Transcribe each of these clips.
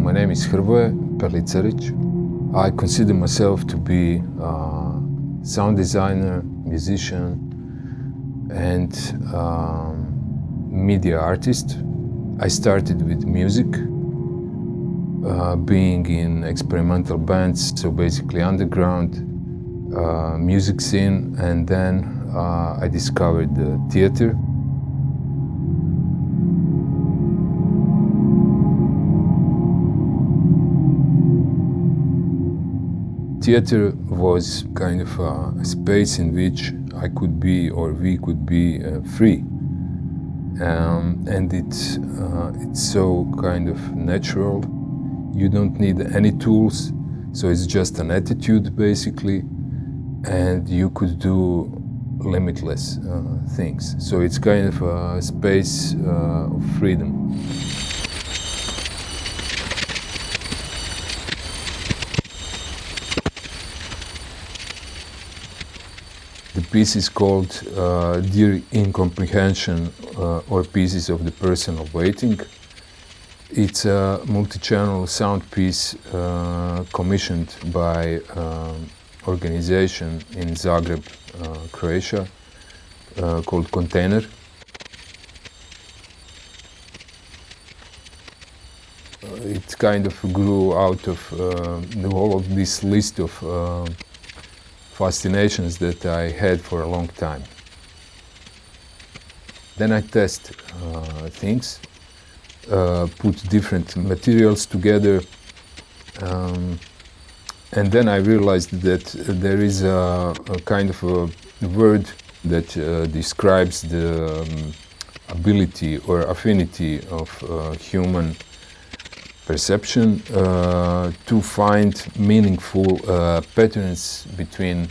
My name is Hrvoje Pelicarić. I consider myself to be a sound designer, musician, and media artist. I started with music, being in experimental bands, so basically underground music scene, and then I discovered the theater. Theater was kind of a space in which I could be, or we could be, free. And it's so kind of natural. You don't need any tools, so it's just an attitude basically, and you could do limitless things. So it's kind of a space of freedom. The piece is called Dear Incomprehension, or Pieces of the Personal Waiting. It's a multi-channel sound piece commissioned by organization in Zagreb, Croatia, called KONTEJNER. It kind of grew out of the whole of this list of fascinations that I had for a long time. Then I test things, put different materials together, and then I realized that there is a kind of a word that describes the ability or affinity of human perception to find meaningful patterns between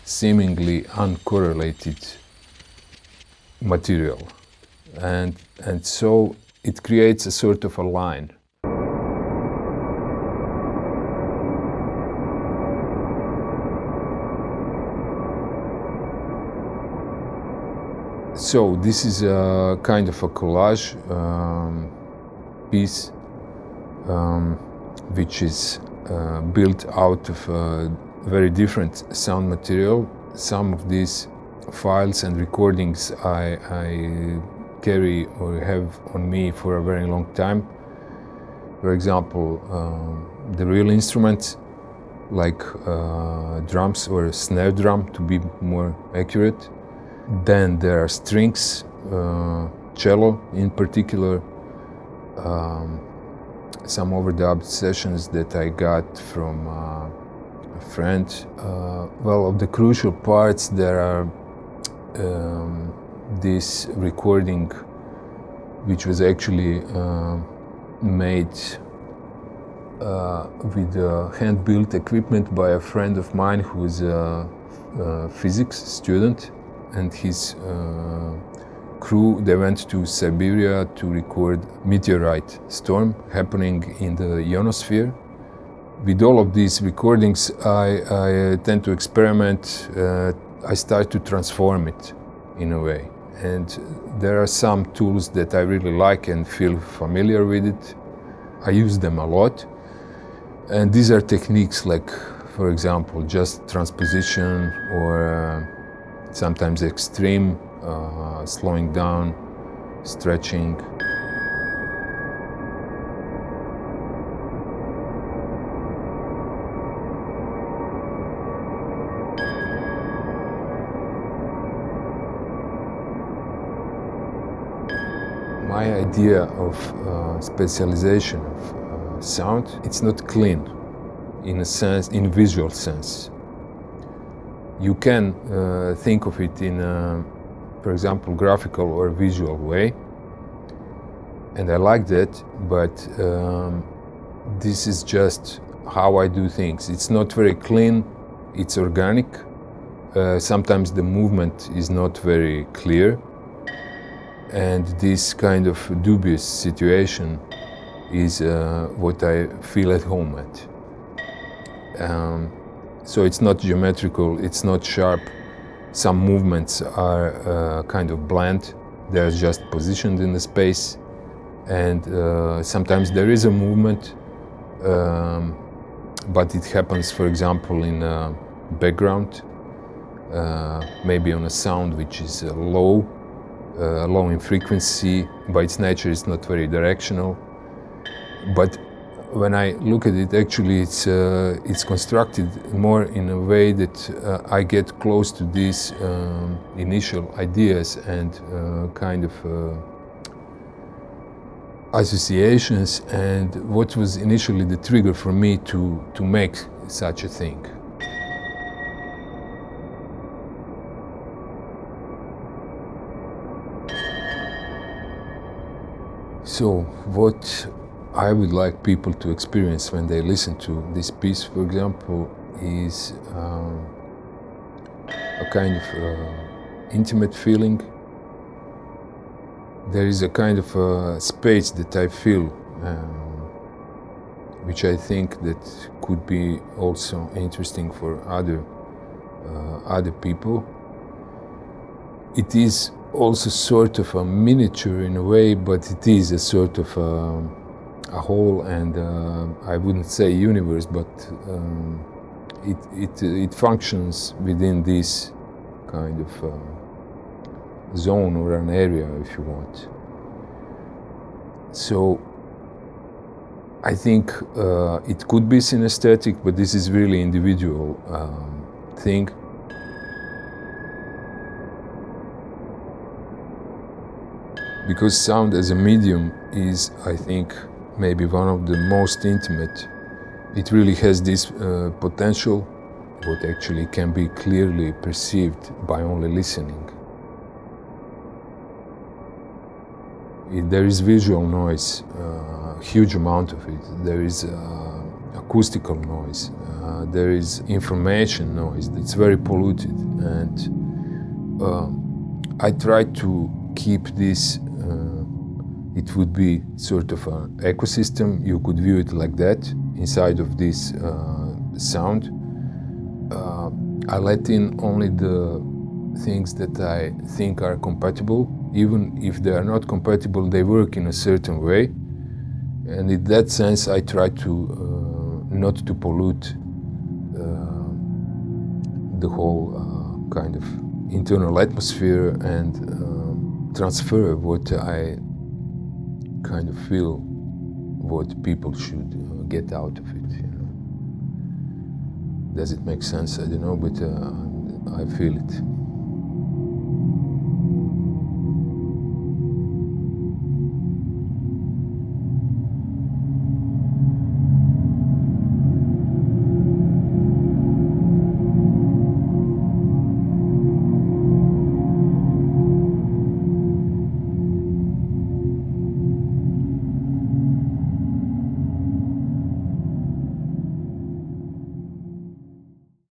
seemingly uncorrelated material, and so it creates a sort of a line. So this is a kind of a collage piece which is built out of very different sound material. Some of these files and recordings I carry or have on me for a very long time. For example, the real instruments like drums or snare drum, to be more accurate. Then there are strings, cello in particular, some overdubbed sessions that I got from a friend. Well, of the crucial parts, there are this recording which was actually made with hand-built equipment by a friend of mine who is a physics student, and his crew, they went to Siberia to record meteorite storm happening in the ionosphere. With all of these recordings, I tend to experiment. I start to transform it in a way. And there are some tools that I really like and feel familiar with it. I use them a lot. And these are techniques like, for example, just transposition, or sometimes extreme, slowing down, stretching. My idea of spatialization of sound, it's not clean in a sense, in visual sense. You can think of it in a, for example, graphical or visual way, and I like that, but this is just how I do things. It's not very clean, it's organic. Sometimes the movement is not very clear, and this kind of dubious situation is what I feel at home at. So it's not geometrical, it's not sharp. Some movements are kind of bland. They're just positioned in the space. and sometimes there is a movement, but it happens, for example, in background, maybe on a sound which is low in frequency. By its nature, it's not very directional. But when I look at it, actually, it's constructed more in a way that I get close to these initial ideas and kind of associations, and what was initially the trigger for me to make such a thing. So what I would like people to experience when they listen to this piece, for example, is a kind of intimate feeling. There is a kind of space that I feel, which I think that could be also interesting for other people. It is also sort of a miniature in a way, but it is a sort of a whole, and I wouldn't say universe, but it functions within this kind of zone or an area, if you want. So I think it could be synesthetic, but this is really individual thing. Because sound as a medium is, I think, maybe one of the most intimate. It really has this potential, what actually can be clearly perceived by only listening. There is visual noise, a huge amount of it. There is acoustical noise. There is information noise that's very polluted. And I try to keep this, it would be sort of an ecosystem. You could view it like that, inside of this sound. I let in only the things that I think are compatible. Even if they are not compatible, they work in a certain way. And in that sense, I try to not to pollute the whole kind of internal atmosphere and transfer what I kind of feel what people should get out of it. You know. Does it make sense? I don't know, but I feel it.